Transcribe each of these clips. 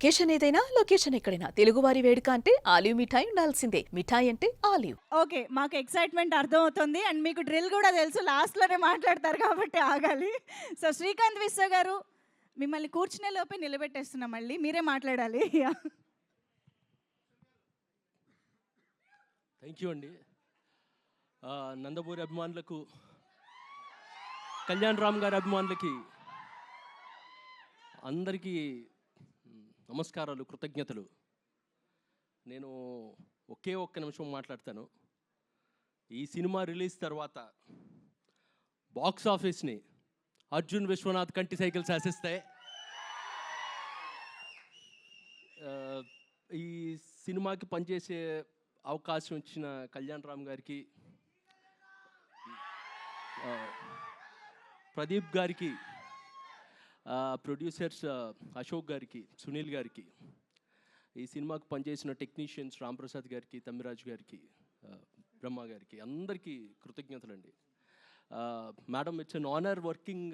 Occasion ఏదైనా location ఎక్కడైనా తెలుగువారి వేడుక అంటే ఆలివ్ మిఠాయి ఉండాల్సిందే. మిఠాయి అంటే ఆలివ్. ఓకే. మాకు ఎక్సైట్‌మెంట్ అర్థమవుతుంది. అండ్ మీకు డ్రిల్ గూడా తెలుసు. లాస్ట్‌లోనే మాట్లాడతారు కాబట్టి ఆగాలి. సో, శ్రీకాంత్ విశ్వ గారు మిమ్మల్ని కూర్చునే లోపే నిలబెట్టేస్తున్నా మళ్ళీ. మీరే మాట్లాడాలి. యాహ్! థ్యాంక్ యూ అండి. నందమూరి అభిమానులకు, కళ్యాణ్ రామ్ గారి అభిమానులకి అందరికీ నమస్కారాలు, కృతజ్ఞతలు. నేను ఒక్క నిమిషం మాట్లాడతాను. ఈ సినిమా రిలీజ్ తర్వాత బాక్స్ ఆఫీస్ని అర్జున్ విశ్వనాథ్ కంటి సైకిల్ శాసిస్తాయి. ఈ సినిమాకి పనిచేసే అవకాశం ఇచ్చిన కళ్యాణ్ రామ్ గారికి, ప్రదీప్ గారికి, ప్రొడ్యూసర్స్ అశోక్ గారికి, సునీల్ గారికి, ఈ సినిమాకి పనిచేసిన టెక్నీషియన్స్ రాంప్రసాద్ గారికి, తమ్మిరాజు గారికి, బ్రహ్మ గారికి, అందరికీ కృతజ్ఞతలండి. Madam, it's an honour working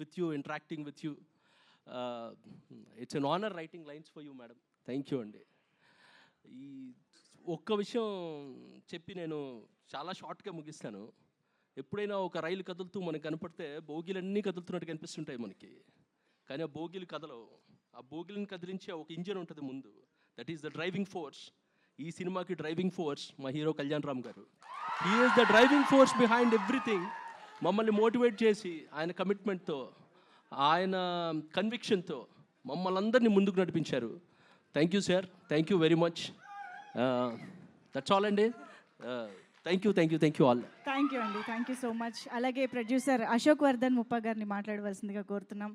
with you, interacting with you. It's an honour writing lines for you madam. Thank you అండి. ఈ ఒక్క విషయం చెప్పి నేను చాలా షార్ట్గా ముగిస్తాను. ఎప్పుడైనా ఒక రైలు కదులుతూ మనకు కనపడితే బోగీలన్నీ కదులుతున్నట్టు కనిపిస్తుంటాయి మనకి. కానీ ఆ బోగీలు కదలవు. ఆ బోగీలను కదిలించే ఒక ఇంజిన్ ఉంటుంది ముందు. That is the driving force. ఈ సినిమాకి డ్రైవింగ్ ఫోర్స్ మా హీరో కళ్యాణ్ రామ్ గారు. He is the driving force behind everything. మమ్మల్ని మోటివేట్ చేసి ఆయన కమిట్మెంట్తో, ఆయన కన్విక్షన్తో మమ్మల్ని అందరినీ ముందుకు నడిపించారు. Thank you sir. Thank you very much. That's all అండి. Thank you all. Thank you అండి. Thank you so much. అలాగే ప్రొడ్యూసర్ అశోక్ వర్ధన్ ముప్ప గారిని మాట్లాడవలసిందిగా కోరుతున్నాం.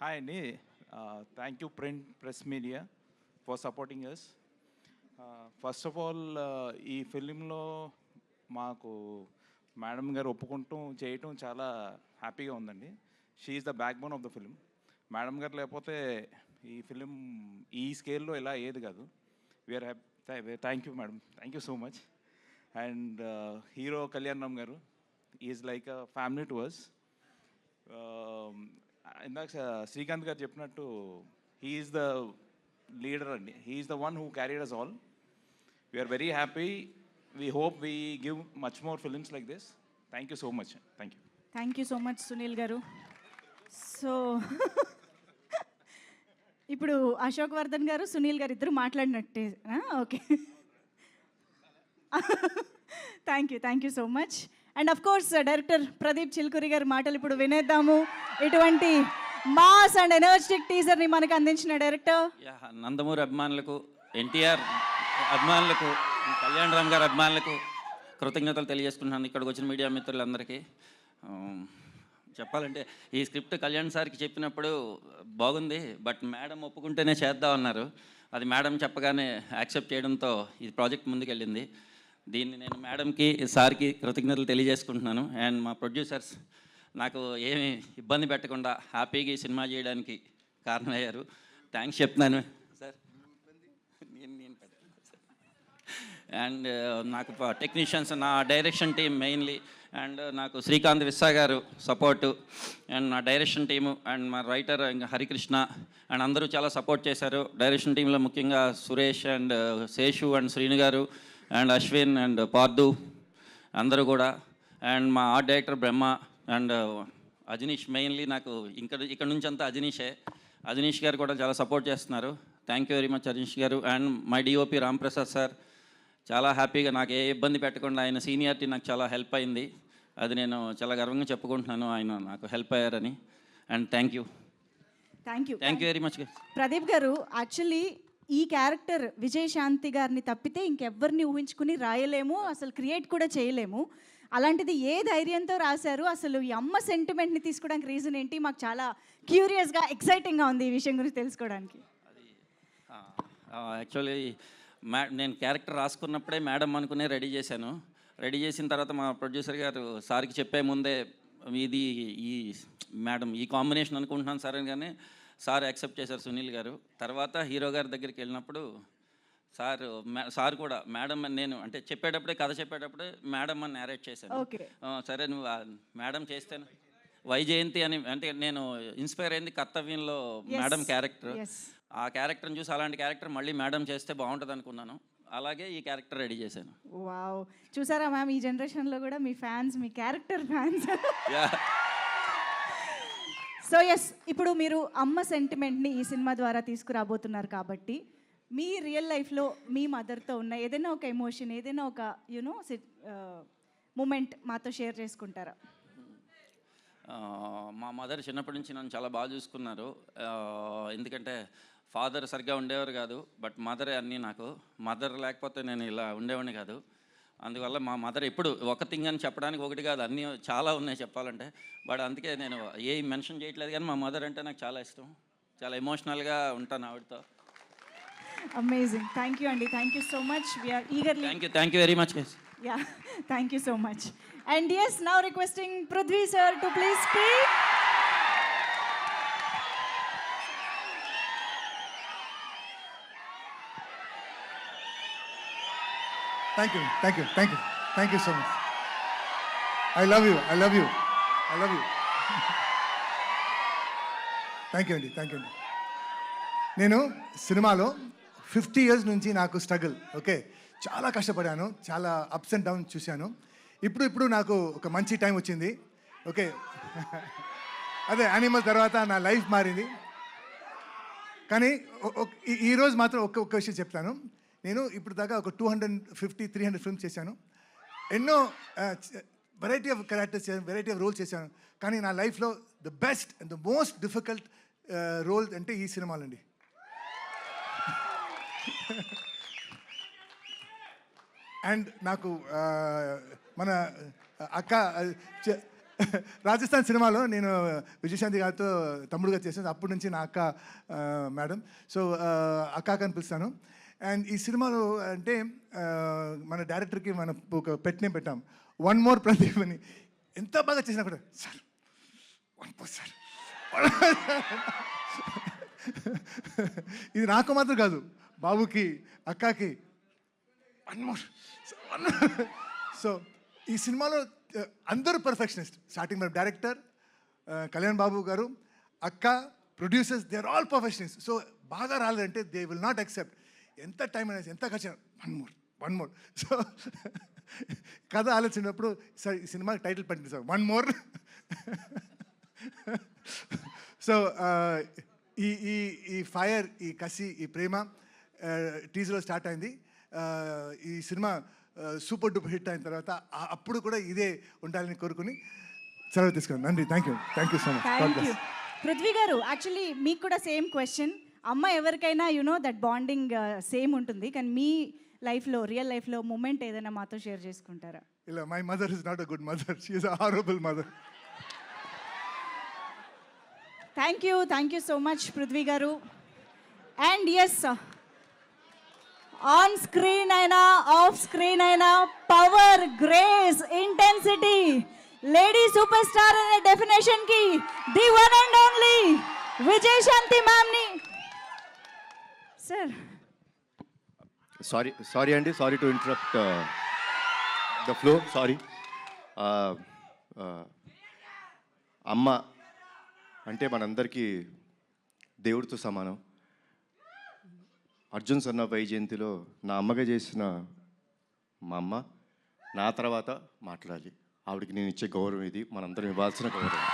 హాయ్ అండి. Thank you press media for supporting us. First of all, ఈ ఫిలింలో మాకు మేడం గారు ఒప్పుకుంటూ చేయటం చాలా హ్యాపీగా ఉందండి. She is the backbone of the film. Madam గారు లేకపోతే ఈ ఫిలిం ఈ స్కేల్లో ఇలా అయ్యేది కాదు. We're happy. Thank you madam. Thank you so much. And hero Kalyan Ram గారు is like a family to us. ఇందాక శ్రీకాంత్ గారు చెప్పినట్టు హీ ఈజ్ ద లీడర్ అండి. He is the one who carried us all. We're very happy. We hope we give much more films like this. Thank you so much. Thank you. Thank you so much Sunil గారు. So ఇప్పుడు అశోక్ వర్ధన్ గారు, సునీల్ గారు ఇద్దరు మాట్లాడినట్టే. Okay. Thank you so much. And of course director Pradeep Chilkuri గారి మాటలు ఇప్పుడు వినేద్దాము. ఇటువంటి మాస్ అండ్ ఎనర్జెటిక్ టీజర్ని మనకు అందించిన డైరెక్టర్. నందమూరి అభిమానులకు, ఎన్టీఆర్ అభిమానులకు, కళ్యాణ్ రామ్ గారి అభిమానులకు కృతజ్ఞతలు తెలియజేసుకుంటున్నాను. ఇక్కడికి వచ్చిన మీడియా మిత్రులందరికీ చెప్పాలంటే, ఈ స్క్రిప్ట్ కళ్యాణ్ సార్కి చెప్పినప్పుడు బాగుంది, బట్ మేడం ఒప్పుకుంటేనే చేద్దాం అన్నారు. అది మేడం చెప్పగానే యాక్సెప్ట్ చేయడంతో ఈ ప్రాజెక్ట్ ముందుకెళ్ళింది. దీన్ని నేను మేడంకి, సార్కి కృతజ్ఞతలు తెలియజేసుకుంటున్నాను. అండ్ మా ప్రొడ్యూసర్స్ నాకు ఏమి ఇబ్బంది పెట్టకుండా హ్యాపీగా ఈ సినిమా చేయడానికి కారణమయ్యారు. థ్యాంక్స్ చెప్తున్నాను సార్. నేను అండ్ నాకు టెక్నీషియన్స్, నా డైరెక్షన్ టీం మెయిన్లీ, అండ్ నాకు శ్రీకాంత్ విశ్వ గారు సపోర్టు, అండ్ నా డైరెక్షన్ టీము, అండ్ మా రైటర్ ఇంకా హరికృష్ణ, అండ్ అందరూ చాలా సపోర్ట్ చేశారు. డైరెక్షన్ టీంలో ముఖ్యంగా సురేష్ అండ్ శేషు అండ్ శ్రీను గారు అండ్ అశ్విన్ అండ్ పార్దు అందరూ కూడా, అండ్ మా art director Brahma and Ajaneesh. Mainly నాకు ఇక్కడ నుంచి అంతా అజనీష్ గారు కూడా చాలా సపోర్ట్ చేస్తున్నారు. Thank you very much Ajaneesh గారు. And my DOP Ramprasad sir చాలా హ్యాపీగా, నాకు ఏ ఇబ్బంది పెట్టకుండా ఆయన సీనియారిటీ నాకు చాలా హెల్ప్ అయింది. అది నేను చాలా గర్వంగా చెప్పుకుంటున్నాను, ఆయన నాకు హెల్ప్ అయ్యారని. And thank you very much. Pradeep గారు, యాక్చువల్లీ ఈ క్యారెక్టర్ విజయశాంతి గారిని తప్పితే ఇంకెవ్వరిని ఊహించుకుని రాయలేము, అసలు క్రియేట్ కూడా చేయలేము. అలాంటిది ఏ ధైర్యంతో రాశారు? అసలు ఈ అమ్మ సెంటిమెంట్ని తీసుకోవడానికి రీజన్ ఏంటి? మాకు చాలా క్యూరియస్గా, ఎక్సైటింగ్గా ఉంది ఈ విషయం గురించి తెలుసుకోవడానికి. యాక్చువల్లీ నేను క్యారెక్టర్ రాసుకున్నప్పుడే మేడం అనుకునే రెడీ చేశాను. రెడీ చేసిన తర్వాత మా ప్రొడ్యూసర్ గారు సార్కి చెప్పే ముందే ఇది ఈ మేడం ఈ కాంబినేషన్ అనుకుంటున్నాను సార్ అని, కానీ సార్ యాక్సెప్ట్ చేశారు సునీల్ గారు. తర్వాత హీరో గారి దగ్గరికి వెళ్ళినప్పుడు సార్ సార్ కూడా మేడం అని నేను అంటే చెప్పేటప్పుడే కథ చెప్పేటప్పుడే మేడం అని నేరేట్ చేశాను. ఓకే. సరే నువ్వు మేడం చేస్తాను వైజయంతి అని అంటే నేను ఇన్స్పైర్ అయింది కర్తవ్యంలో మేడం క్యారెక్టర్. ఆ క్యారెక్టర్ని చూసి అలాంటి క్యారెక్టర్ మళ్ళీ మేడం చేస్తే బాగుంటుంది అనుకున్నాను. అలాగే ఈ క్యారెక్టర్ రెడీ చేశాను. వావ్, చూసారా మ్యామ్, ఈ జనరేషన్లో కూడా మీ ఫ్యాన్స్ మీ క్యారెక్టర్ ఫ్యాన్స్. సో ఎస్, ఇప్పుడు మీరు అమ్మ సెంటిమెంట్ని ఈ సినిమా ద్వారా తీసుకురాబోతున్నారు కాబట్టి మీ రియల్ లైఫ్లో మీ మదర్తో ఉన్న ఏదైనా ఒక ఎమోషన్, ఏదైనా ఒక యూనో మూమెంట్ మాతో షేర్ చేసుకుంటారా? మా మదర్ చిన్నప్పటి నుంచి నన్ను చాలా బాగా చూసుకున్నారు. ఎందుకంటే ఫాదర్ సరిగ్గా ఉండేవారు కాదు, బట్ మదరే అన్నీ నాకు. మదర్ లేకపోతే నేను ఇలా ఉండేవాడిని కాదు. అందువల్ల మా మదర్ ఎప్పుడు ఒక థింగ్ అని చెప్పడానికి ఒకటి కాదు, అన్నీ చాలా ఉన్నాయి చెప్పాలంటే. బట్ అందుకే నేను ఏ మెన్షన్ చేయట్లేదు, కానీ మా మదర్ అంటే నాకు చాలా ఇష్టం. చాలా ఎమోషనల్గా ఉంటాను ఆవిడతో. అమేజింగ్, థ్యాంక్ యూ అండి, thank you so much. We are eagerly thank you very much. Yeah, thank you so much. And yes, now requesting Prithvi sir to please speak. Thank you, thank you, thank you, thank you so much. I love you, I love you, I love you. Thank you అండి, thank you అండి. నేను సినిమాలో 50 years నుంచి నాకు struggle, okay, చాలా కష్టపడాను, చాలా ups and down చూశాను. ఇప్పుడు నాకు ఒక మంచి టైం వచ్చింది, ఓకే. అదే యానిమల్ తర్వాత నా లైఫ్ మారింది. కానీ ఈరోజు మాత్రం ఒక్క విషయం చెప్తాను. నేను ఇప్పుడు దాకా ఒక 250-300 ఫిల్మ్స్ చేశాను. ఎన్నో వెరైటీ ఆఫ్ క్యారెక్టర్స్ చేశాను, వెరైటీ ఆఫ్ రోల్స్ చేశాను. కానీ నా లైఫ్లో the best and the most difficult role అంటే ఈ సినిమాలండి. అండ్ నాకు మన అక్క రాజస్థాన్ సినిమాలో నేను విజయశాంతి గారితో తమ్ముడుగా చేశాను. అప్పటి నుంచి నా అక్క మేడం, సో అక్క అని పిలుస్తాను. అండ్ ఈ సినిమాలో అంటే మన డైరెక్టర్కి మన ఒక పెట్ నేమ్ పెట్టాం, వన్ మోర్ ప్రదీప్ అని. ఎంత బాగా చేసినా కూడా సార్ వన్ మోర్ సార్. ఇది నాకు మాత్రం కాదు, బాబుకి అక్కకి వన్ మోర్. సో ఈ సినిమాలో అందరూ పర్ఫెక్షనిస్ట్. స్టార్టింగ్ మన డైరెక్టర్ కళ్యాణ్ బాబు గారు, అక్క, producers, they are all perfectionist. So బాగా రాలేదంటే దే విల్ నాట్ యాక్సెప్ట్. ఎంత టైం అనేది, ఎంత ఖర్చు, వన్ మోర్. సో కథ ఆలోచించినప్పుడు సార్ ఈ సినిమాకి టైటిల్ పెట్టండి సార్, వన్ మోర్. సో ఈ ఈ ఈ ఫైర్, ఈ కసి, ఈ ప్రేమ టీజర్లో స్టార్ట్ అయింది. ఈ సినిమా సూపర్ డూపర్ హిట్ అయిన తర్వాత అప్పుడు కూడా ఇదే ఉండాలని కోరుకుని సెలవు తీసుకున్నాను. నండి, thank you so much. Thank you. Prithvi గారు, యాక్చువల్లీ మీకు కూడా సేమ్ క్వశ్చన్. అమ్మ ఎవరికైనా యునో దట్ బాండింగ్ సేమ్ ఉంటుంది, కానీ మీ లైఫ్లో, రియల్ లైఫ్లో మూమెంట్ ఏదైనా మాతో షేర్ చేసుకుంటారా? ఇలా my mother is not a good mother, she is a horrible mother. Thank you so much Prithvi గారు. అండ్ ఎస్, ఆన్ స్క్రీన్ అయినా ఆఫ్ స్క్రీన్ అయినా power, grace, intensity, lady super star అనే definition కి the one and only Vijayashanti ma'am ని. Sir sorry అండి, sorry to interrupt the flow, sorry. అమ్మ అంటే మనందరికీ దేవుడితో సమానం. అర్జున్ సన్న వైజయంతిలో నా అమ్మగా చేసిన మా అమ్మ నా తర్వాత మాట్లాడాలి. ఆవిడకి నేను ఇచ్చే గౌరవం ఇది, మనందరం ఇవ్వాల్సిన గౌరవం.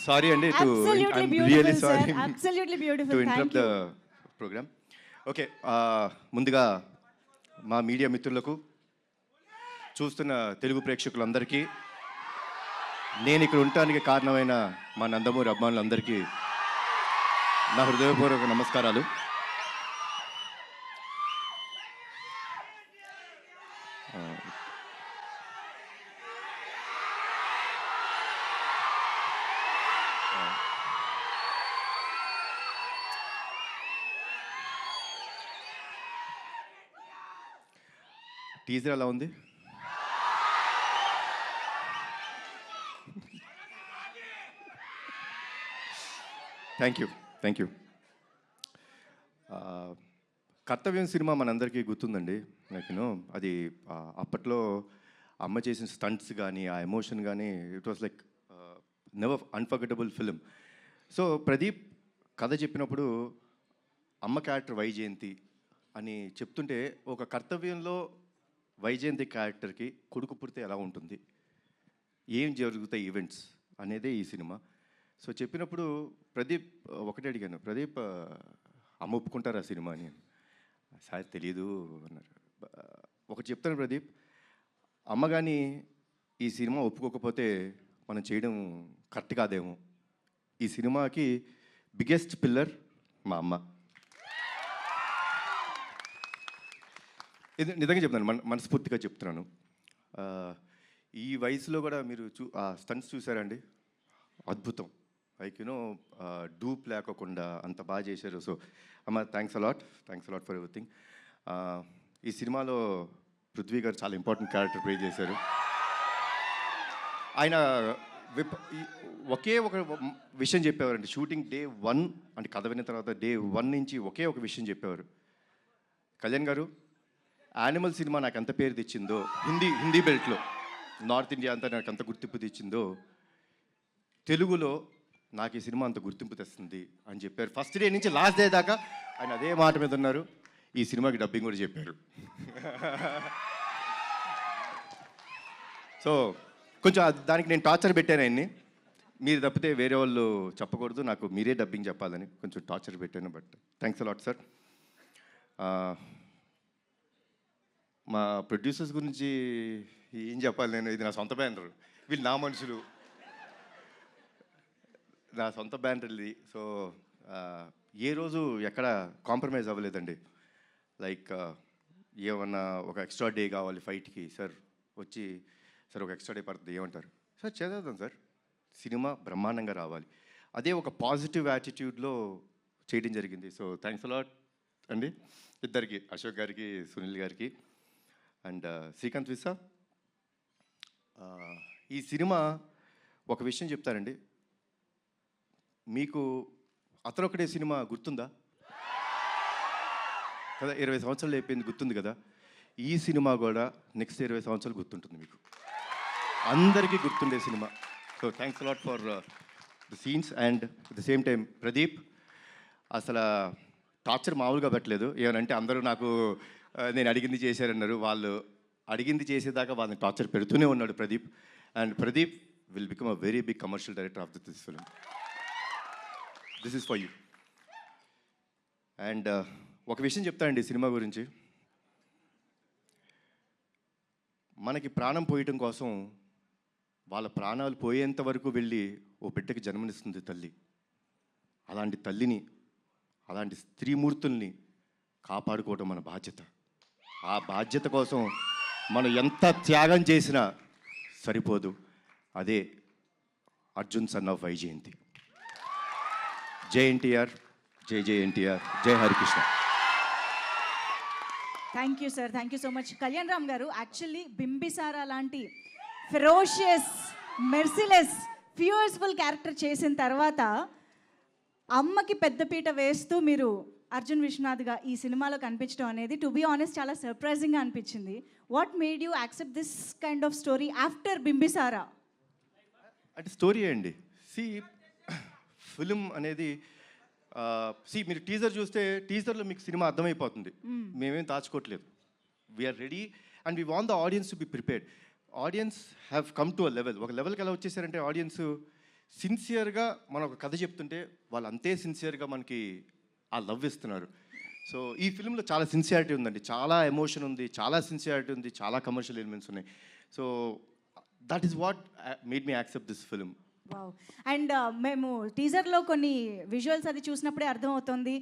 సారీ అండి, really sorry to interrupt the program. Okay, ముందుగా మా మీడియా మిత్రులకు, చూస్తున్న తెలుగు ప్రేక్షకులందరికీ, నేను ఇక్కడ ఉండటానికి కారణమైన మా నందమూరి అభిమానులందరికీ నా హృదయపూర్వక నమస్కారాలు. టీజర్ ఎలా ఉంది? Thank you. కర్తవ్యం సినిమా మనందరికీ గుర్తుందండి. లైక్ అది అప్పట్లో అమ్మ చేసిన స్టంట్స్ కానీ ఆ ఎమోషన్ కానీ it was like never unforgettable film. So Pradeep కథ చెప్పినప్పుడు అమ్మ క్యారెక్టర్ వైజయంతి అని చెప్తుంటే ఒక కర్తవ్యంలో వైజయంతి క్యారెక్టర్కి కొడుకు పుడితే ఎలా ఉంటుంది, ఏం జరుగుతాయి ఈవెంట్స్ అనేదే ఈ సినిమా. సో చెప్పినప్పుడు ప్రదీప్ ఒకటే అడిగాను, ప్రదీప్ అమ్మ ఒప్పుకుంటారా సినిమా అని. సార్ తెలీదు అన్నారు. ఒకటి చెప్తాను ప్రదీప్, అమ్మ కానీ ఈ సినిమా ఒప్పుకోకపోతే మనం చేయడం కరెక్ట్ కాదేమో. ఈ సినిమాకి బిగ్గెస్ట్ పిల్లర్ మా అమ్మ. ఇది నిజంగా చెప్తున్నాను, మనస్ఫూర్తిగా చెప్తున్నాను. ఈ వయసులో కూడా మీరు స్టంట్స్ చూసారండి, అద్భుతం. లైక్ డూప్ లేకోకుండా అంత బాగా చేశారు. సో అమ్మ థ్యాంక్స్ అలాట్ ఫర్ ఎవ్రీథింగ్. ఈ సినిమాలో పృథ్వీ గారు చాలా ఇంపార్టెంట్ క్యారెక్టర్ ప్లే చేశారు. ఆయన ఒకే ఒక విషయం చెప్పేవారండి. షూటింగ్ డే 1 అంటే కథ విన్న తర్వాత డే 1 నుంచి ఒకే ఒక విషయం చెప్పేవారు, కళ్యాణ్ గారు యానిమల్ సినిమా నాకు ఎంత పేరు తెచ్చిందో హిందీ బెల్ట్లో, నార్త్ ఇండియా అంతా నాకు అంత గుర్తింపు తెచ్చిందో, తెలుగులో నాకు ఈ సినిమా అంత గుర్తింపు తెస్తుంది అని చెప్పారు. ఫస్ట్ డే నుంచి లాస్ట్ డే దాకా ఆయన అదే మాట మీద ఉన్నారు. ఈ సినిమాకి డబ్బింగ్ కూడా చెప్పారు. సో కొంచెం దానికి నేను టార్చర్ పెట్టాను ఆయన్ని. మీరు తప్పితే వేరే వాళ్ళు చెప్పకూడదు, నాకు మీరే డబ్బింగ్ చెప్పాలని కొంచెం టార్చర్ పెట్టాను. But thanks a lot sir. మా ప్రొడ్యూసర్స్ గురించి ఏం చెప్పాలి నేను, ఇది నా సొంత బ్యానర్, వీళ్ళు నా మనుషులు, నా సొంత బ్యానర్ ఇది. సో ఏ రోజు ఎక్కడ కాంప్రమైజ్ అవ్వలేదండి. లైక్ ఏమన్నా ఒక ఎక్స్ట్రా డే కావాలి ఫైట్కి, సార్ వచ్చి సార్ ఒక ఎక్స్ట్రా డే పడుతుంది ఏమంటారు, సార్ చేద్దాం సార్, సినిమా బ్రహ్మాండంగా రావాలి. అదే ఒక పాజిటివ్ యాటిట్యూడ్లో చేయడం జరిగింది. సో థ్యాంక్స్ అలాట్ అండి ఇద్దరికి, అశోక్ గారికి, సునీల్ గారికి అండ్ శ్రీకాంత్ విసా. ఈ సినిమా ఒక విషయం చెప్తారండి, మీకు అతనొక్కడే సినిమా గుర్తుందా కదా, 20 సంవత్సరాలు అయిపోయింది, గుర్తుంది కదా. ఈ సినిమా కూడా నెక్స్ట్ 20 సంవత్సరాలు గుర్తుంటుంది మీకు, అందరికీ గుర్తుండే cinema. So thanks a lot for the scenes and at the same time Pradeep అసలు టార్చర్ మామూలుగా పెట్టలేదు. ఏమనంటే అందరూ నాకు నేను అడిగింది చేశారన్నారు, వాళ్ళు అడిగింది చేసేదాకా వాళ్ళని టార్చర్ పెడుతూనే ఉన్నాడు Pradeep. And Pradeep will become a very big commercial director of this film. This is for you. And ఒక విషయం చెప్తానండి ఈ సినిమా గురించి, మనకి ప్రాణం పోయటం కోసం వాళ్ళ ప్రాణాలు పోయేంత వరకు వెళ్ళి ఓ బిడ్డకి జన్మనిస్తుంది తల్లి. అలాంటి తల్లిని, అలాంటి స్త్రీమూర్తుల్ని కాపాడుకోవడం మన బాధ్యత. ఆ బాధ్యత కోసం మనం ఎంత త్యాగం చేసినా సరిపోదు. అదే అర్జున్ సన్ ఆఫ్ వైజయంతి. జై ఎన్టీఆర్, జై జై ఎన్టీఆర్, జై Harikrishna. Thank you sir, thank you so much. Kalyan Ram గారు, యాక్చువల్లీ బింబిసారా లాంటి ఫెరోషియస్, మెర్సిలెస్, ఫ్యూయర్స్ఫుల్ క్యారెక్టర్ చేసిన తర్వాత అమ్మకి పెద్దపీట వేస్తూ మీరు అర్జున్ విశ్వనాథ్గా ఈ సినిమాలో కనిపించడం అనేది టు బీ ఆనెస్ట్ చాలా సర్ప్రైజింగ్గా అనిపించింది. What made you accept this kind of story after Bimbisara? అంటే స్టోరీ అండి. ఫిలిం అనేది మీరు టీజర్ చూస్తే టీజర్లో మీకు సినిమా అర్థమైపోతుంది. మేమేం దాచుకోవట్లేదు. We're ready and we want the audience to be prepared. Audience have come to a level. ఒక లెవెల్కి ఎలా వచ్చేసారంటే ఆడియన్స్ సిన్సియర్గా మనం ఒక కథ చెప్తుంటే వాళ్ళు అంతే సిన్సియర్గా మనకి ఆ లవ్ ఇస్తున్నారు. సో ఈ ఫిల్మ్లో చాలా సిన్సియారిటీ ఉందండి, చాలా ఎమోషన్ ఉంది, చాలా సిన్సియారిటీ ఉంది, చాలా కమర్షియల్ ఎలిమెంట్స్ ఉన్నాయి. So that is what made me accept this film. Wow. And మేము టీజర్లో కొన్ని విజువల్స్ అది చూసినప్పుడే అర్థమవుతుంది,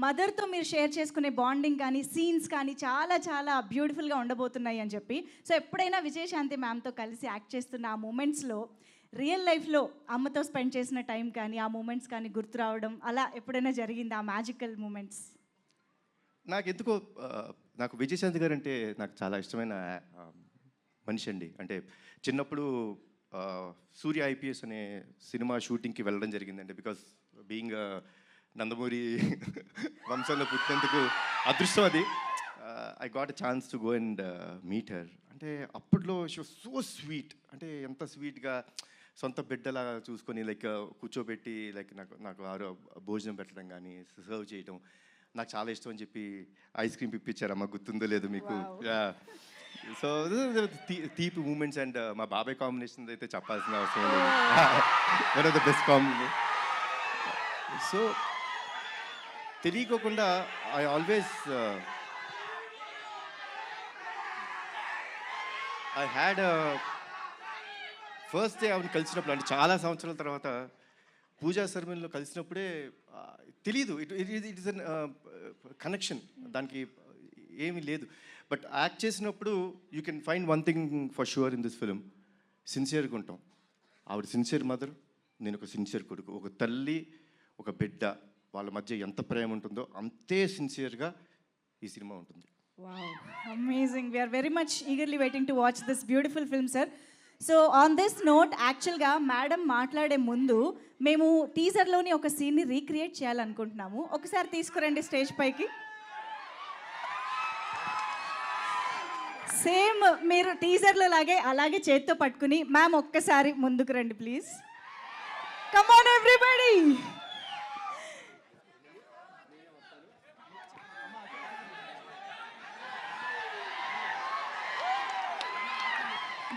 మదర్తో మీరు షేర్ చేసుకునే బాండింగ్ కానీ సీన్స్ కానీ చాలా చాలా బ్యూటిఫుల్గా ఉండబోతున్నాయి అని చెప్పి. సో ఎప్పుడైనా విజయశాంతి మ్యామ్తో కలిసి యాక్ట్ చేస్తున్న ఆ మూమెంట్స్లో రియల్ లైఫ్లో అమ్మతో స్పెండ్ చేసిన టైం కానీ ఆ మూమెంట్స్ కానీ గుర్తు రావడం అలా ఎప్పుడైనా జరిగింది, ఆ మ్యాజికల్ మూమెంట్స్? నాకు ఎందుకో నాకు విజయశాంతి గారు అంటే నాకు చాలా ఇష్టమైన మనిషి అండి. అంటే చిన్నప్పుడు సూర్య ఐపీఎస్ అనే సినిమా షూటింగ్కి వెళ్ళడం జరిగిందండి. బికాస్ బీయింగ్ నందమూరి వంశంలో పుట్టినందుకు అదృష్టం అది. I got a chance to go and meet her. అంటే అప్పట్లో షీ వాస్ సో స్వీట్, అంటే ఎంత స్వీట్గా సొంత బిడ్డలా చూసుకొని లైక్ కూర్చోబెట్టి లైక్ నాకు ఆరు భోజనం పెట్టడం కానీ సర్వ్ చేయడం నాకు చాలా ఇష్టం అని చెప్పి ఐస్ క్రీమ్ ఇప్పించారమ్మా, గుర్తుందో లేదు మీకు. సో తీపి మూమెంట్స్. అండ్ మా బాబాయ్ కాంబినేషన్ అయితే చెప్పాల్సిన అవసరం లేదు, one of the best combination. So తెలియకోకుండా I always I had first day ఆవిడ కలిసినప్పుడు, అంటే చాలా సంవత్సరాల తర్వాత పూజా సెరమనీలో కలిసినప్పుడే తెలీదు, ఇట్ ఇస్ అన్ కనెక్షన్, దానికి ఏమీ లేదు. బట్ యాక్ట్ చేసినప్పుడు you can find one thing for sure in this film, సిన్సియర్గా ఉంటాం. ఆవిడ సిన్సియర్ మదర్, నేను ఒక సిన్సియర్ కొడుకు. ఒక తల్లి ఒక బిడ్డ వాళ్ళ మధ్య ఎంత ప్రేమ ఉంటుందో అంతే సిన్సియర్గా ఈ సినిమా ఉంటుంది. Wow, amazing. We are very much eagerly waiting to watch this beautiful film, sir. So on this note, యాక్చువల్గా మేడం మాట్లాడే ముందు మేము టీజర్లోని ఒక సీన్ని రీక్రియేట్ చేయాలనుకుంటున్నాము. ఒకసారి తీసుకురండి స్టేజ్ పైకి. సేమ్ మీరు టీజర్లో అలాగే చేత్తో పట్టుకుని మ్యామ్ ఒక్కసారి ముందుకు రండి please. Come on everybody.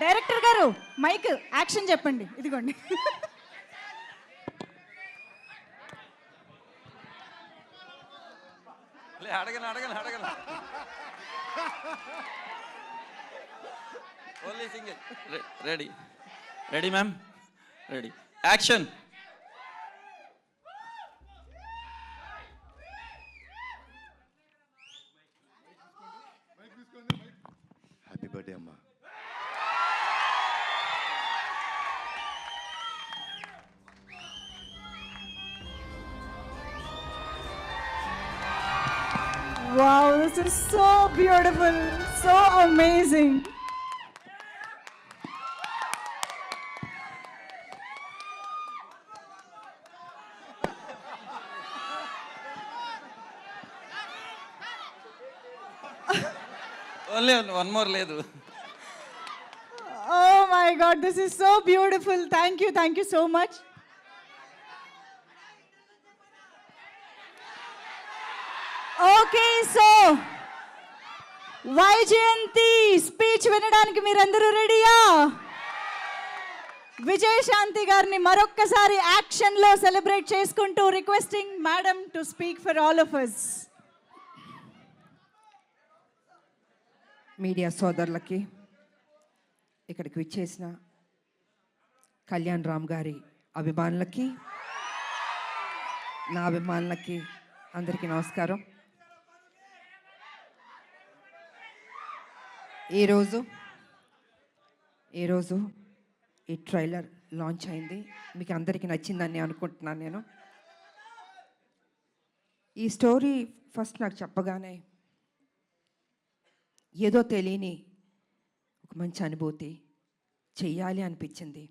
Director గారు మైక్ యాక్షన్ చెప్పండి. ఇదిగోండి. అడగను only single. Ready ma'am, ready, action. Happy birthday అమ్మా. Wow, this is so beautiful, so amazing. Only one more లేదు. Oh my God, this is so beautiful. Thank you so much. Okay, so Vyjayanthi speech వినడానికి మీరందరూ రెడీయా? విజయశాంతి గారిని మరొక్కసారి యాక్షన్లో celebrate చేసుకుంటూ requesting madam to speak for all of us. Media సోదరులకి, ఇక్కడికి విచ్చేసిన కళ్యాణ్ రామ్ గారి అభిమానులకి, నా అభిమానులకి అందరికీ నమస్కారం. ఈరోజు ఈ ట్రైలర్ లాంచ్ అయింది. మీకు అందరికీ నచ్చిందని అనుకుంటున్నాను. నేను ఈ స్టోరీ ఫస్ట్ నాకు చెప్పగానే ఏదో తెలియని ఒక మంచి అనుభూతి, చెయ్యాలి అనిపించింది.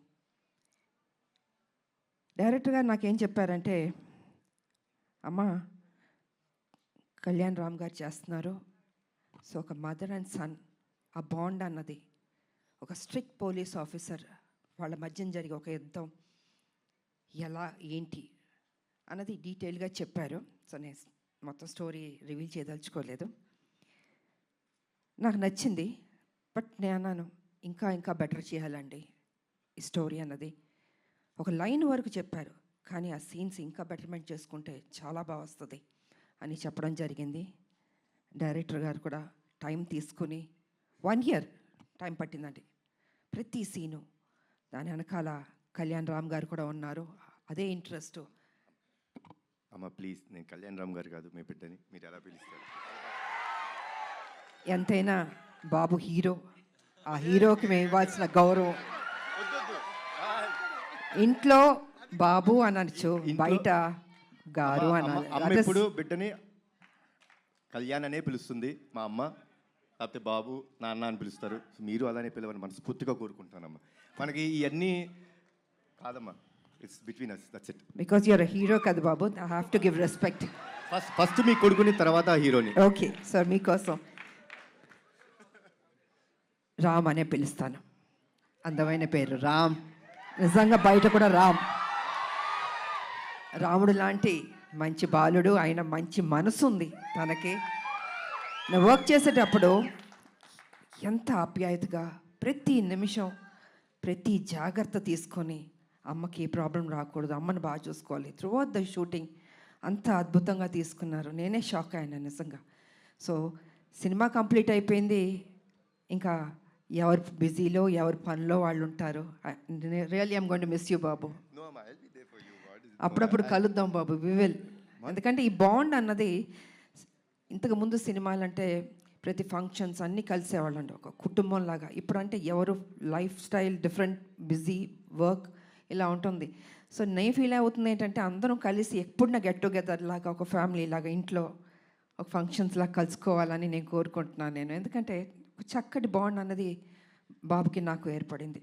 డైరెక్టర్ గారు నాకేం చెప్పారంటే, అమ్మా కళ్యాణ్ రామ్ గారు చేస్తున్నారు, సో ఒక మదర్ అండ్ సన్ ఆ బాండ్ అన్నది, ఒక స్ట్రిక్ట్ పోలీస్ ఆఫీసర్ వాళ్ళ మధ్యన జరిగే ఒక యుద్ధం ఎలా ఏంటి అన్నది డీటెయిల్గా చెప్పారు. సో నేను మొత్తం స్టోరీ రివీల్ చేయదలుచుకోలేదు. నాకు నచ్చింది. బట్ నేను అన్నాను ఇంకా బెటర్ చేయాలండి ఈ స్టోరీ అన్నది. ఒక లైన్ వరకు చెప్పారు, కానీ ఆ సీన్స్ ఇంకా బెటర్మెంట్ చేసుకుంటే చాలా బాగా వస్తుంది అని చెప్పడం జరిగింది. డైరెక్టర్ గారు కూడా టైం తీసుకుని 1 year టైం పట్టిందండి ప్రతి సీను. దాని వెనకాల కళ్యాణ్ రామ్ గారు కూడా ఉన్నారు, అదే ఇంట్రెస్ట్. అమ్మ ప్లీజ్, నేను కళ్యాణ్ రామ్ గారు కాదు, మీ బిడ్డని, మీరు ఎలా పిలుస్తారు? ఎంతైనా బాబు హీరో, ఆ హీరోకి మేము ఇవ్వాల్సిన గౌరవం. ఇంట్లో బాబు అనొచ్చు, బయట గారు అనాలి. అమ్మ ఇప్పుడు బిడ్డని కళ్యాణ్ అనే పిలుస్తుంది మా అమ్మ, లేకపోతే బాబు నాన్న అని పిలుస్తారు. మీరు అలానే పిలవని మనస్ఫూర్తిగా కోరుకుంటానమ్మా. మనకి ఇవన్నీ కాదమ్మా, it's between us, that's it. Because you're a hero కదా బాబు, I have to give respect. First మీ కొడుకుని, తర్వాత హీరోని. ఓకే సార్, మీకోసం రామ్ అనే పిలుస్తాను. అందమైన పేరు రామ్, నిజంగా బయట కూడా రాముడు లాంటి మంచి బాలుడు, ఆయన మంచి మనసు ఉంది తనకి. నేను వర్క్ చేసేటప్పుడు ఎంత ఆప్యాయతగా ప్రతి నిమిషం ప్రతి జాగ్రత్త తీసుకొని అమ్మకి ఏ ప్రాబ్లం రాకూడదు, అమ్మని బాగా చూసుకోవాలి. త్రూఅవుట్ ద షూటింగ్ అంత అద్భుతంగా తీసుకున్నారు. నేనే షాక్ అయ్యాను నిజంగా. సో సినిమా కంప్లీట్ అయిపోయింది, ఇంకా ఎవరు బిజీలో ఎవరి పనిలో వాళ్ళు ఉంటారు. Really I'm going to miss you బాబు. అప్పుడప్పుడు కలుద్దాం బాబు, వి విల్. ఎందుకంటే ఈ బాండ్ అన్నది, ఇంతకుముందు సినిమాలంటే ప్రతి ఫంక్షన్స్ అన్నీ కలిసేవాళ్ళండి ఒక కుటుంబంలాగా. ఇప్పుడంటే ఎవరు life style different, busy, work ఇలా ఉంటుంది. సో నేను ఫీల్ అవుతుంది ఏంటంటే అందరం కలిసి ఎప్పుడైనా గెట్ టుగెదర్ లాగా ఒక ఫ్యామిలీ లాగా ఇంట్లో ఒక ఫంక్షన్స్ లాగా కలుసుకోవాలని నేను కోరుకుంటున్నాను నేను. ఎందుకంటే ఒక చక్కటి బాండ్ అన్నది బాబుకి నాకు ఏర్పడింది.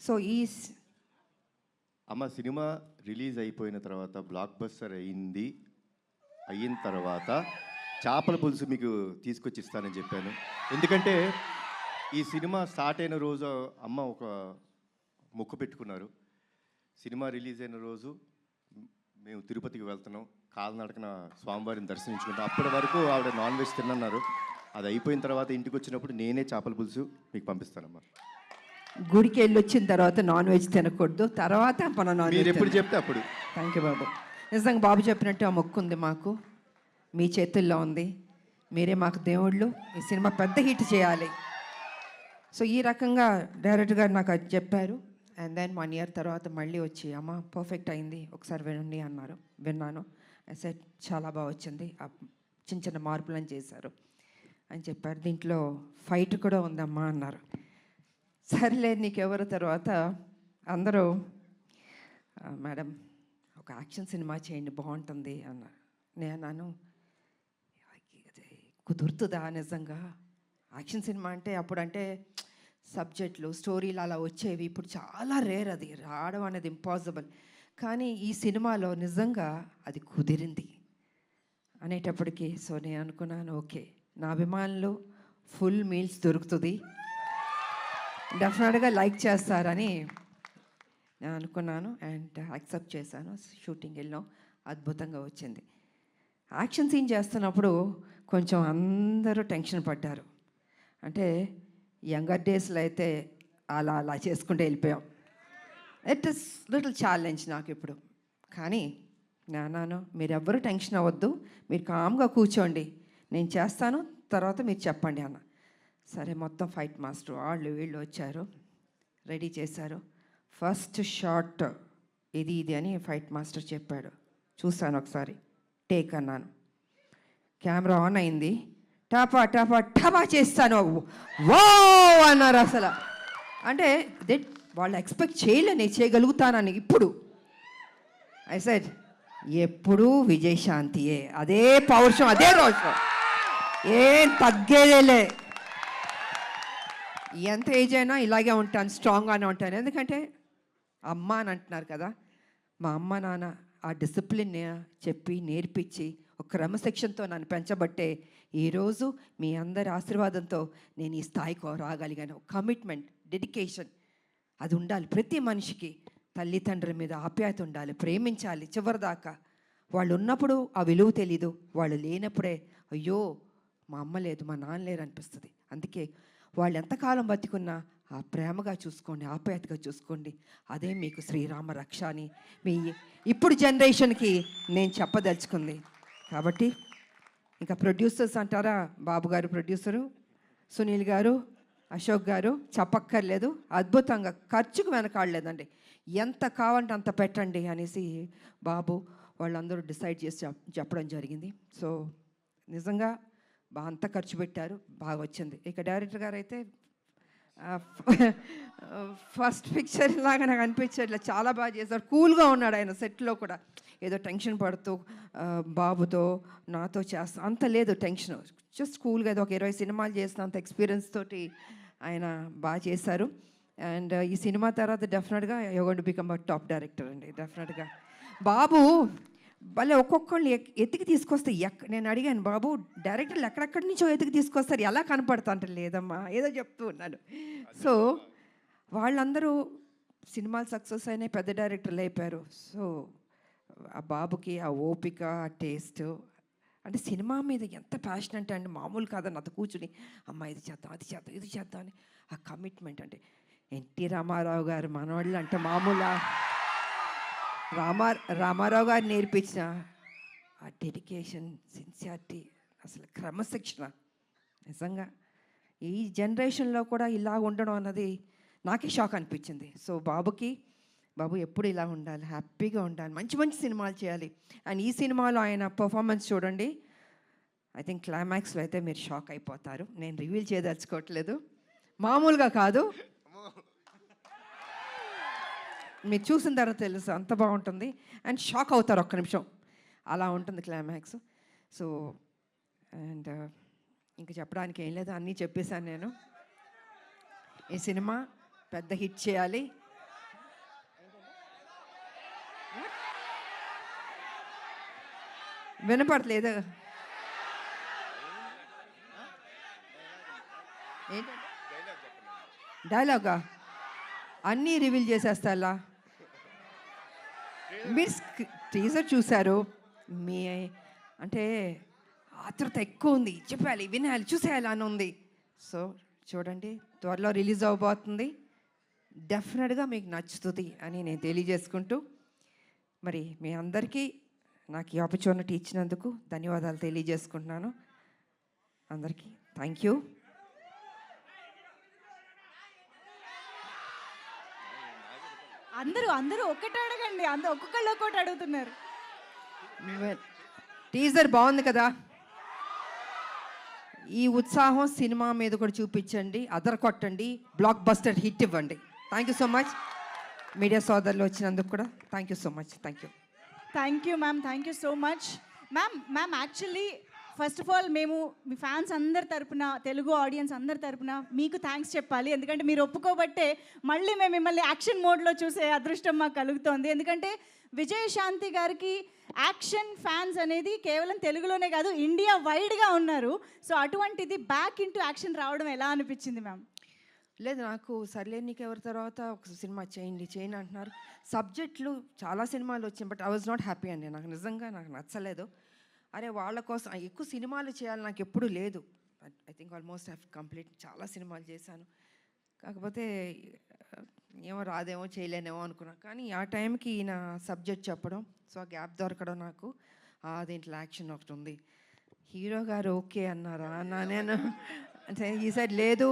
సో అమ్మ సినిమా రిలీజ్ అయిపోయిన తర్వాత, బ్లాక్ బస్టర్ అయిన తర్వాత చేపల పులుసు మీకు తీసుకొచ్చి ఇస్తానని చెప్పాను. ఎందుకంటే ఈ సినిమా స్టార్ట్ అయిన రోజు అమ్మ ఒక మొక్కు పెట్టుకున్నారు. సినిమా రిలీజ్ అయిన రోజు మేము తిరుపతికి వెళ్తున్నాం, కాలినడకన స్వామివారిని దర్శించుకుంటాం. అప్పటి వరకు ఆవిడ నాన్ వెజ్ తిన్నన్నారు. అది అయిపోయిన తర్వాత ఇంటికి వచ్చినప్పుడు నేనే చేపల పులుసు మీకు పంపిస్తానమ్మా. గుడికి వెళ్ళి వచ్చిన తర్వాత నాన్ వెజ్ తినకూడదు, తర్వాత మన నాన్ మీరు వెజ్ ఎప్పుడు చెప్తే అప్పుడు. థ్యాంక్ యూ బాబు. నిజంగా బాబు చెప్పినట్టు ఆ మొక్కు ఉంది మాకు, మీ చేతుల్లో ఉంది. మీరే మాకు దేవుళ్ళు, ఈ సినిమా పెద్ద హిట్ చేయాలి. సో ఈ రకంగా డైరెక్టర్ గారు నాకు అది చెప్పారు. అండ్ దెన్ 1 year తర్వాత మళ్ళీ వచ్చి అమ్మ పర్ఫెక్ట్ అయింది, ఒకసారి వినండి అన్నారు. విన్నాను. సెట్ చాలా బాగా వచ్చింది, చిన్న చిన్న మార్పులను చేశారు అని చెప్పారు. దీంట్లో ఫైట్ కూడా ఉందమ్మా అన్నారు. సరేలే నీకెవరు. తర్వాత అందరూ మేడం ఒక యాక్షన్ సినిమా చేయండి బాగుంటుంది అన్నారు. నేను అన్నాను కుదురుతుందా నిజంగా? యాక్షన్ సినిమా అంటే అప్పుడంటే సబ్జెక్టులు స్టోరీలు అలా వచ్చేవి, ఇప్పుడు చాలా రేర్, అది రావడం అనేది ఇంపాసిబుల్. కానీ ఈ సినిమాలో నిజంగా అది కుదిరింది అనేటప్పటికీ సో నేను అనుకున్నాను ఓకే, నా అభిమానులు ఫుల్ మీల్స్ దొరుకుతుంది, డెఫినెట్గా లైక్ చేస్తారని నేను అనుకున్నాను. అండ్ యాక్సెప్ట్ చేశాను. షూటింగ్ వెళ్ళాం, అద్భుతంగా వచ్చింది. యాక్షన్ సీన్ చేస్తున్నప్పుడు కొంచెం అందరూ టెన్షన్ పడ్డారు. అంటే యంగర్ డేస్లో అయితే అలా చేసుకుంటూ వెళ్ళిపోయాం. ఇట్ ఇస్ లిటిల్ ఛాలెంజ్ నాకు ఇప్పుడు. కానీ నాన్న మీరెవ్వరూ టెన్షన్ అవ్వద్దు, మీరు కామ్గా కూర్చోండి, నేను చేస్తాను, తర్వాత మీరు చెప్పండి అన్న. సరే మొత్తం ఫైట్ మాస్టర్ వాళ్ళు వీళ్ళు వచ్చారు, రెడీ చేశారు. ఫస్ట్ షాట్ ఇది అని ఫైట్ మాస్టర్ చెప్పాడు. చూశాను ఒకసారి, టేక్ అన్నాను. కెమెరా ఆన్ అయింది, టపా టపా టపా చేస్తాను, వా అన్నారు. అసలు అంటే వాళ్ళు ఎక్స్పెక్ట్ చేయలే నేను చేయగలుగుతానని. ఇప్పుడు ఐ సెడ్ ఎప్పుడూ విజయశాంతియే, అదే పౌరుషం, అదే రోషం, ఏం తగ్గేదేలే. ఎంత ఏజ్ అయినా ఇలాగే ఉంటాను, స్ట్రాంగ్గానే ఉంటాను. ఎందుకంటే అమ్మ అని అంటున్నారు కదా, మా అమ్మ నాన్న ఆ డిసిప్లిన్ చెప్పి నేర్పించి ఒక క్రమశిక్షణతో నన్ను పెంచబట్టే ఈరోజు మీ అందరి ఆశీర్వాదంతో నేను ఈ స్థాయికి రాగలిగాను. కమిట్మెంట్, డెడికేషన్ అది ఉండాలి ప్రతి మనిషికి. తల్లిదండ్రుల మీద ఆప్యాయత ఉండాలి, ప్రేమించాలి చివరిదాకా. వాళ్ళు ఉన్నప్పుడు ఆ విలువ తెలీదు, వాళ్ళు లేనప్పుడే అయ్యో మా అమ్మ లేదు, మా నాన్న లేరు అనిపిస్తుంది. అందుకే వాళ్ళు ఎంతకాలం బతికున్నా ఆ ప్రేమగా చూసుకోండి, ఆప్యాయతగా చూసుకోండి, అదే మీకు శ్రీరామ రక్ష అని మీ ఇప్పుడు జనరేషన్కి నేను చెప్పదలుచుకుంది. కాబట్టి ఇంకా ప్రొడ్యూసర్స్ అంటారా, బాబు గారు ప్రొడ్యూసరు, సునీల్ గారు, అశోక్ గారు చెప్పక్కర్లేదు, అద్భుతంగా ఖర్చుకు వెనకాడలేదండి. ఎంత కావాలంటే అంత పెట్టండి అనేసి బాబు వాళ్ళందరూ డిసైడ్ చేసి చెప్పడం జరిగింది. సో నిజంగా అంత ఖర్చు పెట్టారు, బాగా వచ్చింది. ఇక డైరెక్టర్ గారు అయితే ఫస్ట్ పిక్చర్ లాగా నాకు అనిపించట్లే, చాలా బాగా చేశారు. కూల్గా ఉన్నాడు ఆయన సెట్లో కూడా, ఏదో టెన్షన్ పడుతూ బాబుతో నాతో చేస్తా అంత లేదు టెన్షన్, జస్ట్ కూల్గా ఏదో ఒక 20 సినిమాలు చేసిన అంత ఎక్స్పీరియన్స్ తోటి ఆయన బాగా చేశారు. అండ్ ఈ సినిమా తర్వాత డెఫినెట్గా you going to become a top director అండి, డెఫినెట్గా. బాబు భలే ఒక్కొక్కళ్ళు ఎతికి తీసుకొస్తే నేను అడిగాను, బాబు డైరెక్టర్లు ఎక్కడెక్కడి నుంచో ఎతికి తీసుకొస్తారు, ఎలా కనపడతా అంటే లేదమ్మా ఏదో చెప్తూ ఉన్నాను. సో వాళ్ళందరూ సినిమాలు సక్సెస్ అయినాయి, పెద్ద డైరెక్టర్లు అయిపోయారు. సో ఆ బాబుకి ఆ ఓపిక, ఆ టేస్ట్, అంటే సినిమా మీద ఎంత ప్యాషనెట్ అంటే మామూలు కాదని అంత కూర్చుని అమ్మ ఇది చేద్దాం, అది చేద్దాం, ఇది చేద్దాం అని ఆ కమిట్మెంట్. అంటే ఎన్టీ రామారావు గారు మనవాళ్ళు అంటే మామూలు రామారావు గారు నేర్పించిన ఆ డెడికేషన్, సిన్సియారిటీ, అసలు క్రమశిక్షణ నిజంగా ఈ జనరేషన్లో కూడా ఇలా ఉండడం అన్నది నాకే షాక్ అనిపించింది. సో బాబు ఎప్పుడు ఇలా ఉండాలి, హ్యాపీగా ఉండాలి, మంచి మంచి సినిమాలు చేయాలి. అండ్ ఈ సినిమాలో ఆయన పర్ఫార్మెన్స్ చూడండి, ఐ థింక్ క్లైమాక్స్లో అయితే మీరు షాక్ అయిపోతారు. నేను రివీల్ చేయదలుచుకోవట్లేదు, మామూలుగా కాదు, మీరు చూసిన తర్వాత తెలుసు అంత బాగుంటుంది. అండ్ షాక్ అవుతారు ఒక్క నిమిషం, అలా ఉంటుంది క్లైమాక్స్. సో అండ్ ఇంకా చెప్పడానికి ఏం లేదు, అన్నీ చెప్పేశాను నేను. ఈ సినిమా పెద్ద హిట్ చేయాలి. వినపడలేదు ఏంటంటే డైలాగా అన్నీ రివీల్ చేసేస్తా. అలా మీరు టీజర్ చూశారు, మీ అంటే ఆతృత ఎక్కువ ఉంది, చెప్పాలి, వినాలి, చూసేయాలి అని ఉంది. సో చూడండి, త్వరలో రిలీజ్ అవబోతుంది, డెఫినెట్గా మీకు నచ్చుతుంది అని నేను తెలియజేసుకుంటూ, మరి మీ అందరికీ నాకు ఈ ఆపర్చునిటీ ఇచ్చినందుకు ధన్యవాదాలు తెలియజేసుకుంటున్నాను. అందరికీ థ్యాంక్ యూ. అందరూ ఒక్కటి అడగండి, ఒక్కొక్కళ్ళు ఒక్కటి అడుగుతున్నారు. టీజర్ బాగుంది కదా, ఈ ఉత్సాహం సినిమా మీద కూడా చూపించండి, అదర కొట్టండి, బ్లాక్ బస్టర్ హిట్ ఇవ్వండి. Thank you so much. Media సోదరులు వచ్చినందుకు కూడా thank you so much. Thank you ma'am, thank you so much. Ma'am actually first of all మేము మీ ఫ్యాన్స్ అందరి తరపున, తెలుగు ఆడియన్స్ అందరి తరపున మీకు థ్యాంక్స్ చెప్పాలి. ఎందుకంటే మీరు ఒప్పుకోబట్టే మళ్ళీ మేము మిమ్మల్ని యాక్షన్ మోడ్లో చూసే అదృష్టం మాకు కలుగుతోంది. ఎందుకంటే విజయశాంతి గారికి యాక్షన్ ఫ్యాన్స్ అనేది కేవలం తెలుగులోనే కాదు, ఇండియా వైడ్గా ఉన్నారు. సో అటువంటిది బ్యాక్ ఇంటూ యాక్షన్ రావడం ఎలా అనిపించింది మ్యామ్? లేదు, నాకు సర్లే నీకు ఎవరి తర్వాత ఒక సినిమా చేయండి అంటున్నారు. సబ్జెక్టులు చాలా సినిమాలు వచ్చాయి, but I was not happy అండి. నాకు నిజంగా నచ్చలేదు. అరే వాళ్ళ కోసం ఎక్కువ సినిమాలు చేయాలి నాకు ఎప్పుడూ లేదు. I think almost have complete చాలా సినిమాలు చేశాను. కాకపోతే ఏమో రాదేమో చేయలేనేమో అనుకున్నా. కానీ ఆ టైంకి ఈయన సబ్జెక్ట్ చెప్పడం, సో ఆ గ్యాప్ దొరకడం నాకు, దీంట్లో యాక్షన్ ఒకటి ఉంది, హీరో గారు ఓకే అన్నారా నేను అంటే ఈ సైడ్ లేదు.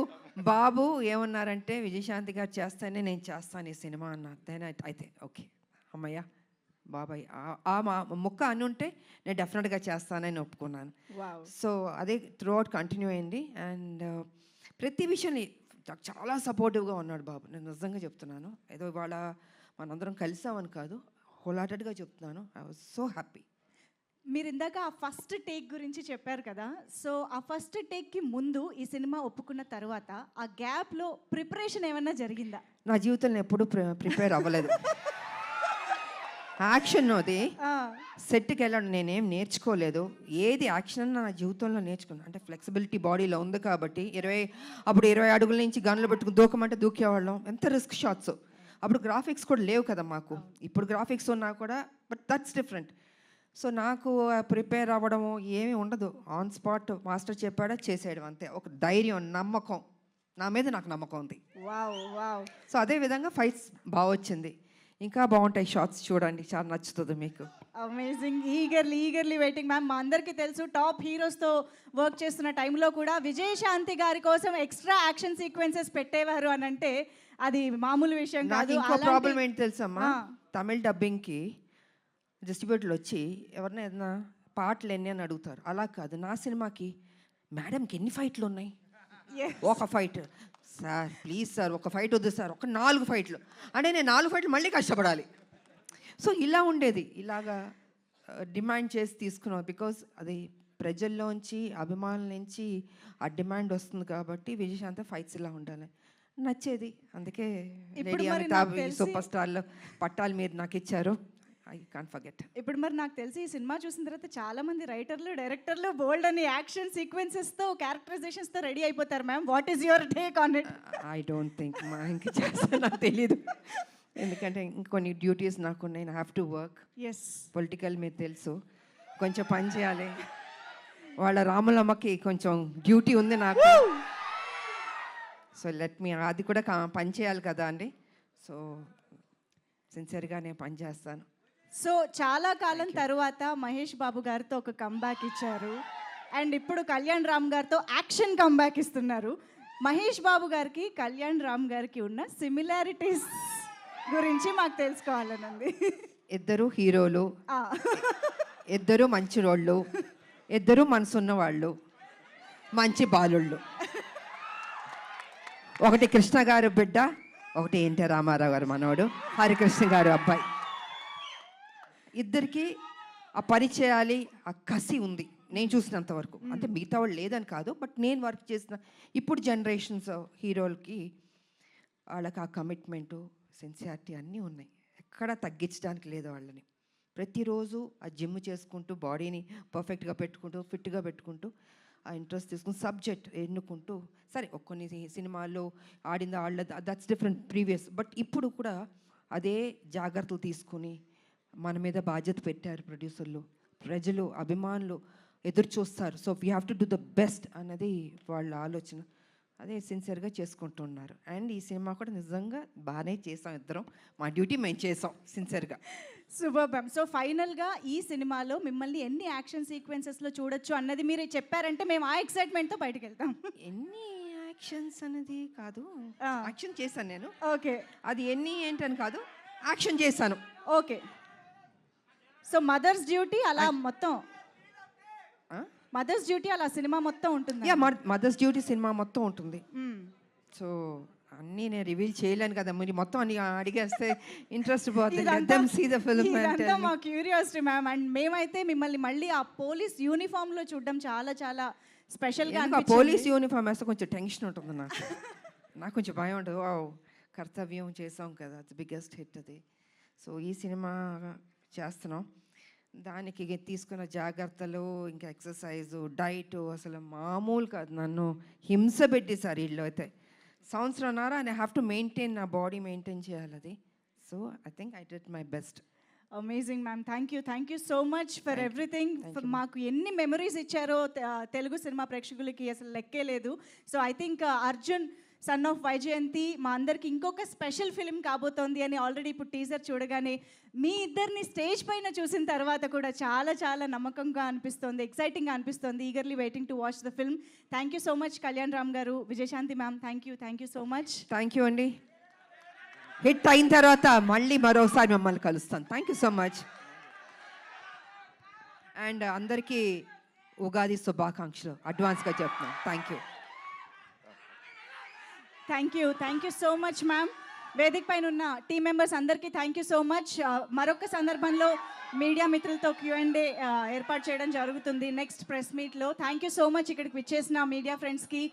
బాబు ఏమన్నారంటే విజయశాంతి గారు చేస్తేనే నేను చేస్తాను ఈ సినిమా అన్నారు. దెన్ అయితే ఓకే అమ్మయ్య బాబాయ్ మా ముక్క అని ఉంటే నేను డెఫినెట్గా చేస్తానని ఒప్పుకున్నాను. సో అదే త్రూ అవుట్ కంటిన్యూ అయింది. అండ్ ప్రతి విషయాన్ని చాలా సపోర్టివ్గా ఉన్నాడు బాబు. నేను నిజంగా చెప్తున్నాను, ఏదో ఇవాళ మనందరం కలిసామని కాదు, హోల్హార్టెడ్గా చెప్తున్నాను. I was so happy. మీరు ఇందాక ఆ ఫస్ట్ టేక్ గురించి చెప్పారు కదా, సో ఆ ఫస్ట్ టేక్కి ముందు ఈ సినిమా ఒప్పుకున్న తర్వాత ఆ గ్యాప్లో ప్రిపరేషన్ ఏమన్నా జరిగిందా? నా జీవితంలో ఎప్పుడూ ప్రిపేర్ అవ్వలేదు. యాక్షన్ అది సెట్కి వెళ్ళడం నేనేం నేర్చుకోలేదు. ఏది యాక్షన్ నా జీవితంలో నేర్చుకున్నాను. అంటే ఫ్లెక్సిబిలిటీ బాడీలో ఉంది కాబట్టి 20 అడుగుల నుంచి గన్లు పెట్టుకుని దూకమంటే దూకేవాళ్ళం. ఎంత రిస్క్ షాట్స్. అప్పుడు గ్రాఫిక్స్ కూడా లేవు కదా మాకు. ఇప్పుడు గ్రాఫిక్స్ ఉన్నా కూడా, బట్ దట్స్ డిఫరెంట్. సో నాకు ప్రిపేర్ అవ్వడము ఏమీ ఉండదు. ఆన్ స్పాట్ మాస్టర్ చెప్పాడా చేసేయడం అంతే. ఒక ధైర్యం, నమ్మకం, నా మీద నాకు నమ్మకం ఉంది. సో అదేవిధంగా ఫైట్స్ బాగా వచ్చింది. ఇంకా బాగుంటాయి షార్ట్స్, చూడండి, చాలా నచ్చుతుంది మీకు. అమేజింగ్. Eagerly waiting ma'am. మా అందరికీ తెలుసు టాప్ హీరోస్తో వర్క్ చేస్తున్న టైంలో కూడా విజయశాంతి గారి కోసం ఎక్స్ట్రా యాక్షన్ సీక్వెన్సెస్ పెట్టేవారు అని అంటే అది మామూలు విషయం కాదు. ఇంకో ప్రాబ్లం ఏంటి తెలుసమ్మా, తమిళ డబ్బింగ్కి డిస్ట్రిబ్యూటర్లు వచ్చి ఎవరినైనా ఏదైనా పాటలు ఎన్ని అని అడుగుతారు. అలా కాదు, నా సినిమాకి మేడంకి ఎన్ని ఫైట్లు ఉన్నాయి? ఒక ఫైట్ సార్, ప్లీజ్ సార్ ఒక ఫైట్ వద్దు సార్, ఒక 4 ఫైట్లు అంటే నేను 4 ఫైట్లు మళ్ళీ కష్టపడాలి. సో ఇలా ఉండేది. ఇలాగా డిమాండ్ చేసి తీసుకున్నాం. బికాజ్ అది ప్రజల్లోంచి, అభిమానుల నుంచి ఆ డిమాండ్ వస్తుంది కాబట్టి విజయశాంతి ఫైట్స్ ఇలా ఉండాలి. నచ్చేది, అందుకే ఇప్పుడు లేడీ మరి అమితాబ్ నాకు తెలిసి- సూపర్ స్టార్లో పట్టాలు మీరు నాకు ఇచ్చారు. I can't forget. ఇప్పుడు మరి నాకు తెలిసి ఈ సినిమా చూసిన తర్వాత చాలా మంది రైటర్లు డైరెక్టర్లు బోల్డ్ అని యాక్షన్ సీక్వెన్సెస్తో క్యారెక్టరైజేషన్స్తో రెడీ అయిపోతారు ma'am. What is your take on it? I don't think మా ఇంక చేస్తా, నాకు తెలీదు. ఎందుకంటే ఇంకొన్ని డ్యూటీస్ నాకు ఉన్నాయి. I have to work. Yes, political మీరు తెలుసు, కొంచెం పని చేయాలి. వాళ్ళ రాములమ్మకి కొంచెం డ్యూటీ ఉంది నాకు. సో లెట్ మీ, అది కూడా పని చేయాలి కదా అండి. సో సిన్సియర్గా నేను పని చేస్తాను. సో చాలా కాలం తర్వాత మహేష్ బాబు గారితో ఒక కంబ్యాక్ ఇచ్చారు అండ్ ఇప్పుడు కళ్యాణ్ రామ్ గారితో యాక్షన్ కంబ్యాక్ ఇస్తున్నారు. మహేష్ బాబు గారికి కళ్యాణ్ రామ్ గారికి ఉన్న సిమిలారిటీస్ గురించి మాకు తెలుసుకోవాలనండి. ఇద్దరు హీరోలు, ఆ, ఇద్దరు మంచి రోళ్ళు, ఇద్దరు మనసున్న వాళ్ళు, మంచి బాలుళ్ళు. ఒకటి కృష్ణ గారు బిడ్డ, ఒకటి ఎన్టీ రామారావు గారు మనవడు, హరికృష్ణ గారు అబ్బాయి. ఇద్దరికి ఆ పని చేయాలి, ఆ కసి ఉంది నేను చూసినంత వరకు. అంటే మిగతా వాళ్ళు లేదని కాదు, బట్ నేను వర్క్ చేసిన ఇప్పుడు జనరేషన్స్ హీరోలకి వాళ్ళకి ఆ కమిట్మెంటు, సిన్సియారిటీ అన్నీ ఉన్నాయి. ఎక్కడా తగ్గించడానికి లేదు వాళ్ళని. ప్రతిరోజు ఆ జిమ్ చేసుకుంటూ, బాడీని పర్ఫెక్ట్గా పెట్టుకుంటూ, ఫిట్గా పెట్టుకుంటూ, ఆ ఇంట్రెస్ట్ తీసుకుని సబ్జెక్ట్ ఎన్నుకుంటూ, సరే కొన్ని సినిమాల్లో ఆడింది ఆడలేదు, దట్స్ డిఫరెంట్ ప్రీవియస్. బట్ ఇప్పుడు కూడా అదే జాగ్రత్తలు తీసుకుని మన మీద బాధ్యత పెట్టారు ప్రొడ్యూసర్లు, ప్రజలు, అభిమానులు ఎదురు చూస్తారు. So we have to do the best అన్నది వాళ్ళ ఆలోచన. అదే సిన్సియర్గా చేసుకుంటున్నారు. అండ్ ఈ సినిమా కూడా నిజంగా బాగానే చేసాం ఇద్దరం. మా డ్యూటీ మేము చేసాం సిన్సియర్గా. Super ma'am. సో ఫైనల్గా ఈ సినిమాలో మిమ్మల్ని ఎన్ని యాక్షన్ సీక్వెన్సెస్లో చూడొచ్చు అన్నది మీరు చెప్పారంటే మేము ఆ ఎక్సైట్మెంట్తో బయటకు వెళ్తాం. ఎన్ని యాక్షన్స్ అనేది కాదు, యాక్షన్ చేశాను నేను. ఓకే, అది ఎన్ని ఏంటని కాదు, యాక్షన్ చేశాను. ఓకే. సో మదర్స్ డ్యూటీ అలా మొత్తం, మదర్స్ డ్యూటీ అలా సినిమా మొత్తం ఉంటుంది. యా, మదర్స్ డ్యూటీ సినిమా మొత్తం ఉంటుంది. సో అన్నీ నేను రివీల్ చేయలేను కదా, మీరు మొత్తం అన్ని అడిగేస్తే ఇంట్రెస్ట్ పోతుంది. మా క్యూరియాసిటీ మ్యామ్. అండ్ మేమైతే మిమ్మల్ని మళ్ళీ ఆ పోలీస్ యూనిఫామ్లో చూడడం చాలా చాలా స్పెషల్గా. పోలీస్ యూనిఫామ్ వేస్తే కొంచెం టెన్షన్ ఉంటుంది నాకు. నాకు కొంచెం భయం ఉంటుంది. వావ్, కర్తవ్యం చేసాం కదా, అది బిగ్గెస్ట్ హిట్ అది. సో ఈ సినిమా చేస్తున్నాం, దానికి తీసుకున్న జాగ్రత్తలు, ఇంకా ఎక్సర్సైజు, డైట్ అసలు మామూలు కాదు. నన్ను హింస పెట్టేశారు వీళ్ళు అయితే. సంవత్సరంన్నర ఐ హ్యావ్ టు మెయింటైన్, నా బాడీ మెయింటైన్ చేయాలి అది. So I think I did my best. Amazing ma'am. Thank you so much for everything. మాకు ఎన్ని మెమరీస్ ఇచ్చారో తెలుగు సినిమా ప్రేక్షకులకి అసలు లెక్కే లేదు. So I think Arjun son of Vyjayanthi మా అందరికి ఇంకొక స్పెషల్ ఫిలిం కాబోతోంది అని ఆల్రెడీ ఇప్పుడు టీజర్ చూడగానే మీ ఇద్దరిని స్టేజ్ పైన చూసిన తర్వాత కూడా చాలా చాలా నమ్మకంగా అనిపిస్తోంది, ఎక్సైటింగ్గా అనిపిస్తోంది. Eagerly waiting to watch the film. Thank you so much Kalyan Ram గారు, Vijayashanti ma'am. Thank you so much. Thank you అండి. హిట్ అయిన తర్వాత మళ్ళీ మరోసారి మిమ్మల్ని కలుస్తాను. Thank you so much. And అందరికీ ఉగాది శుభాకాంక్షలు అడ్వాన్స్గా చెప్తున్నాను. Thank you so much ma'am. వేదిక పైన ఉన్న టీం మెంబర్స్ అందరికీ థ్యాంక్ యూ సో మచ్. మరొక సందర్భంలో మీడియా మిత్రులతో Q&A ఏర్పాటు చేయడం జరుగుతుంది నెక్స్ట్ ప్రెస్ మీట్లో. థ్యాంక్ యూ సో మచ్ ఇక్కడికి విచ్చేసిన మీడియా ఫ్రెండ్స్కి.